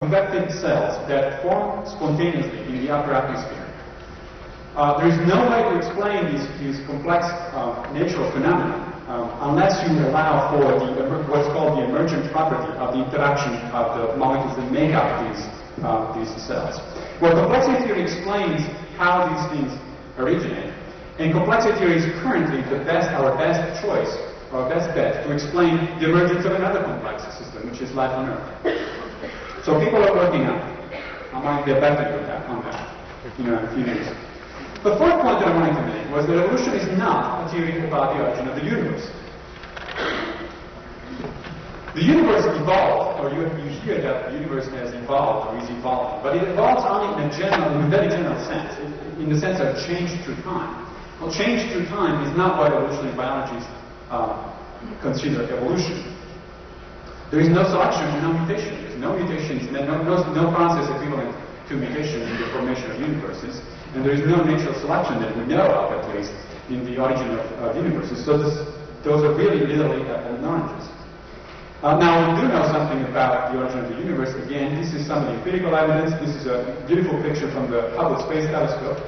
convective cells that form spontaneously in the upper atmosphere. There is no way to explain these complex natural phenomena unless you allow for what's called the emergent property of the interaction of the molecules that make up these cells. Well, complexity theory explains how these things originate, and complexity theory is currently our best choice, our best bet to explain the emergence of another complex system, which is life on Earth. So people are working on it. I might get back to you on that in a few minutes. The fourth point that I wanted to make was that evolution is not a theory about the origin of the universe. The universe evolved, or you hear that the universe has evolved or is evolving, but it evolves only in a very general sense, in the sense of change through time. Well, change through time is not what evolutionary biologists consider evolution. There is no selection and no mutation. There's no mutations, no process equivalent to mutation in the formation of universes, and there is no natural selection that we know of, at least, in the origin of universes. So those are really literally apples and oranges. Now, we do know something about the origin of the universe. Again, this is some of the empirical evidence. This is a beautiful picture from the Hubble Space Telescope.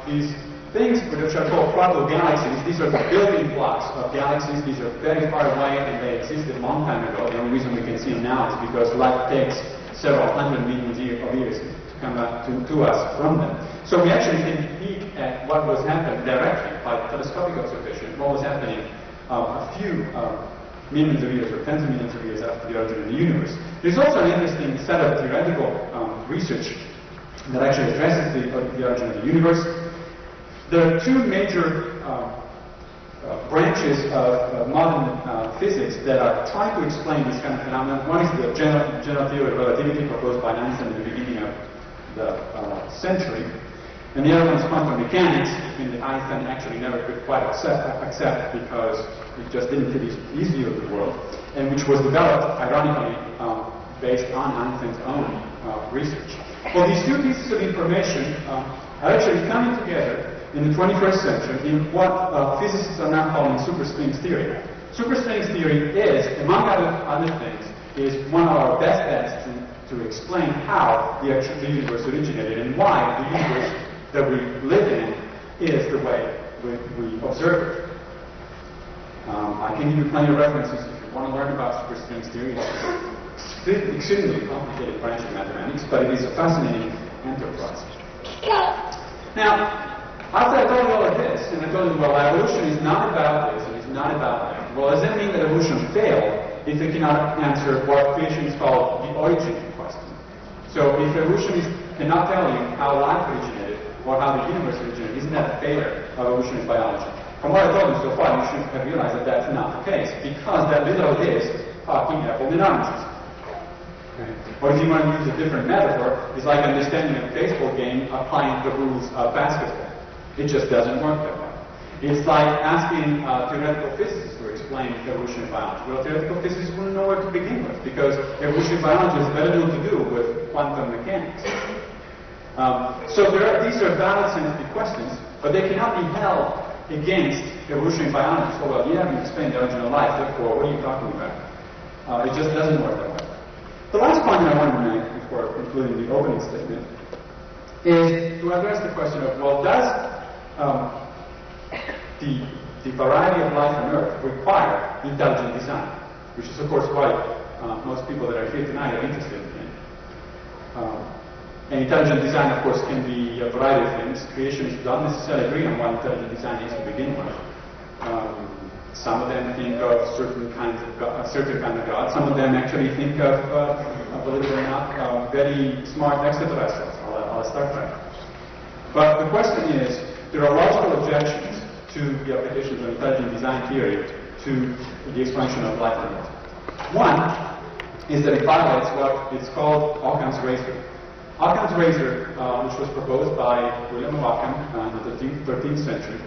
These things which are called protogalaxies, these are the building blocks of galaxies. These are very far away, and they existed a long time ago. The only reason we can see them now is because light takes several hundred millions of years to come back to us from them. So we actually can peek at what was happening directly by telescopic observation, what was happening a few millions of years or tens of millions of years after the origin of the universe. There's also an interesting set of theoretical research that actually addresses the origin of the universe. There are two major branches of modern physics that are trying to explain this kind of phenomenon. One is the general theory of relativity proposed by Einstein at the beginning of the century, and the other one is quantum mechanics, and Einstein actually never could quite accept because it just didn't fit his view of the world, and which was developed, ironically, based on Einstein's own research. Well, these two pieces of information are actually coming together in the 21st century in what physicists are now calling superstrings theory. Superstrings theory is, among other things, is one of our best bets to explain how the universe originated and why the universe that we live in is the way we observe it. I can give you plenty of references if you want to learn about superstrings theory. It's an extremely complicated branch of mathematics, but it is a fascinating enterprise. Now, after I told you all of this, and I told you, well, evolution is not about this, and it's not about that, well, does that mean that evolution failed if it cannot answer what creationists call the origin question? So if evolution cannot tell you how life originated or how the universe originated, isn't that a failure of evolutionary biology? From what I told you so far, you should have realized that that's not the case, because that literally is talking apples and oranges. Okay. Or if you want to use a different metaphor, it's like understanding a baseball game applying the rules of basketball. It just doesn't work that way. It's like asking theoretical physicists to explain evolutionary biology. Well, theoretical physicists wouldn't know where to begin with, because evolutionary biology has very little to do with quantum mechanics. So these are valid scientific questions, but they cannot be held against evolutionary biology. So, well, you haven't explained the origin of life, therefore, what are you talking about? It just doesn't work that way. The last point that I want to make before concluding the opening statement is to address the question of, well, does the variety of life on Earth require intelligent design? Which is, of course, why most people that are here tonight are interested in. And intelligent design, of course, can be a variety of things. Creationists don't necessarily agree on what intelligent design is to begin with. Some of them think of certain kind of God. Some of them actually think of, believe it or not, very smart extraterrestrials. I'll start there. But the question is, there are logical objections to the applications of intelligent design theory to the explanation of life on Earth. One is that it violates what is called Occam's razor. Occam's razor, which was proposed by William of Ockham in the 13th century,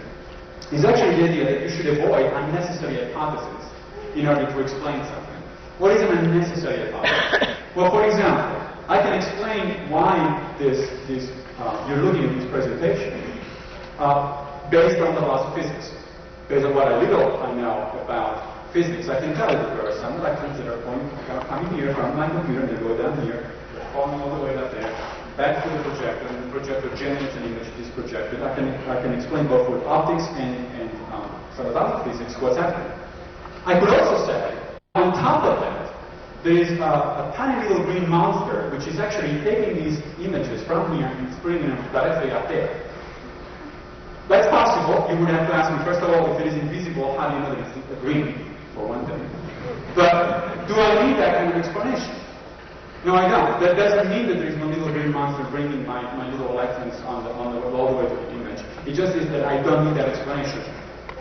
is actually the idea that you should avoid unnecessary hypotheses in order to explain something. What is an unnecessary hypothesis? Well, for example, I can explain why you're looking at this presentation based on the laws of physics, based on what little I know about physics. I can tell you that there are some electrons that are coming here from my computer, and they go down here, they're falling all the way up there, back to the projector, and the projector generates an image that is projected. I can explain both with optics and subatomic physics what's happening. I could also say, on top of that, there is a tiny little green monster which is actually taking these images from here and bringing them directly up there. That's possible. You would have to ask me, first of all, if it is invisible, how do you know that it's green, for one thing? But do I need that kind of explanation? No, I don't. That doesn't mean that there is no little green monster bringing my little electrons all the way to the image. It just is that I don't need that explanation.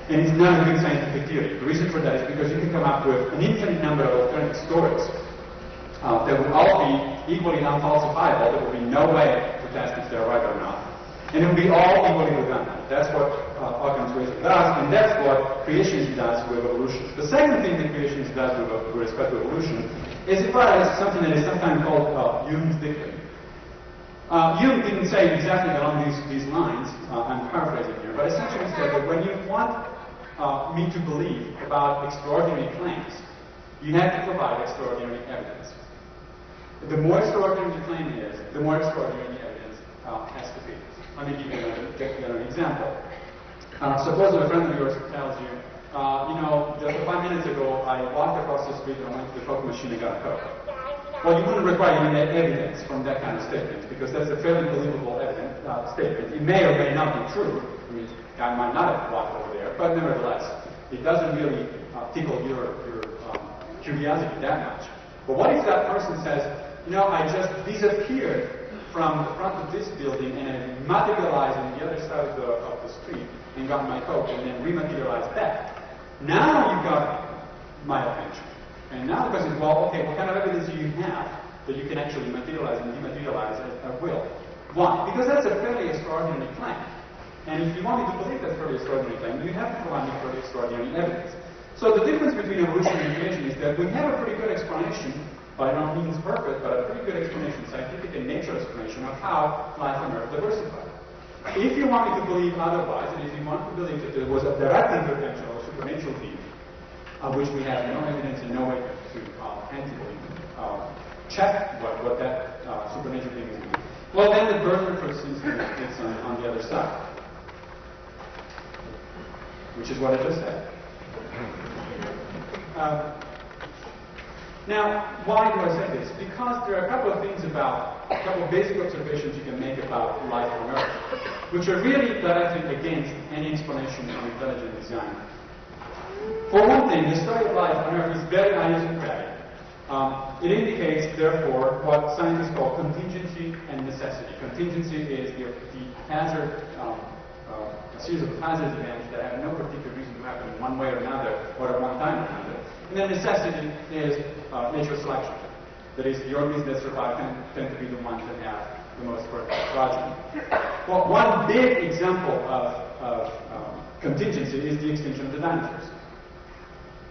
And it's not a good scientific theory. The reason for that is because you can come up with an infinite number of alternative stories that will all be equally unfalsifiable. There will be no way to test if they're right or not. And it will be all equally redundant. That's what Occam's razor does, and that's what creationism does with evolution. The second thing that creationism does with respect to evolution is it applies something that is sometimes called Hume's dictum. Hume didn't say exactly along these lines, I'm paraphrasing here, but essentially said that when you want me to believe about extraordinary claims, you have to provide extraordinary evidence. The more extraordinary the claim is, the more extraordinary the evidence has to be. Let me give you another example. Suppose that a friend of yours tells you, just 5 minutes ago I walked across the street and I went to the Coke machine and got a Coke. Well, you wouldn't require any evidence from that kind of statement because that's a fairly believable statement. It may or may not be true. I mean, I might not have walked over there, but nevertheless, it doesn't really tickle your curiosity that much. But what if that person says, I just disappeared from the front of this building and I materialized on the other side of the street and got my Coke and then rematerialized back. Now you've got my attention. And now the question is, well, okay, what kind of evidence do you have that you can actually materialize and dematerialize at will? Why? Because that's a fairly extraordinary claim. And if you want me to believe that's a fairly extraordinary claim, you have to provide me fairly extraordinary evidence. So the difference between evolution and creation is that we have a pretty good explanation, by no means perfect, but a pretty good explanation, scientific and natural explanation of how life on Earth diversified. If you want me to believe otherwise, and if you want to believe that there was a direct intervention or supernatural being, of which we have no evidence and no way to tangibly check what that supernatural being is doing, well, then the burden for seems to be on the other side, which is what I just said. Now, why do I say this? Because there are a couple of basic observations you can make about life on Earth, which are really directly against any explanation of intelligent design. For one thing, the story of life on Earth is very idiosyncratic. It indicates, therefore, what scientists call contingency and necessity. Contingency is the hazard, a series of hazard events that have no particular reason to happen in one way or another, or at one time or another. And then necessity is natural selection. That is, the organisms that survive tend to be the ones that have the most fertile progeny. Well, one big example of contingency is the extinction of the dinosaurs.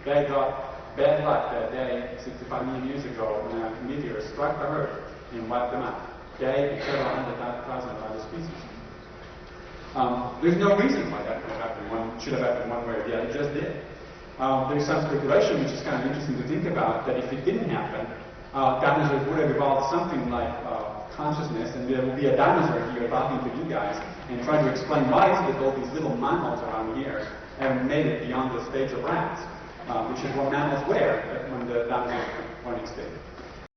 They got bad luck that day, 65 million years ago, when a meteor struck the Earth and wiped them out. They and several 100,000 other species. There's no reason why that could have happened. Should have happened one way or the other. It just did. There's some speculation, which is kind of interesting to think about, that if it didn't happen, dinosaurs would have evolved something like consciousness, and there will be a dinosaur here talking to you guys and trying to explain why is it that all these little mammals around here haven't made it beyond the stage of rats, which is what mammals were when the dinosaurs went extinct.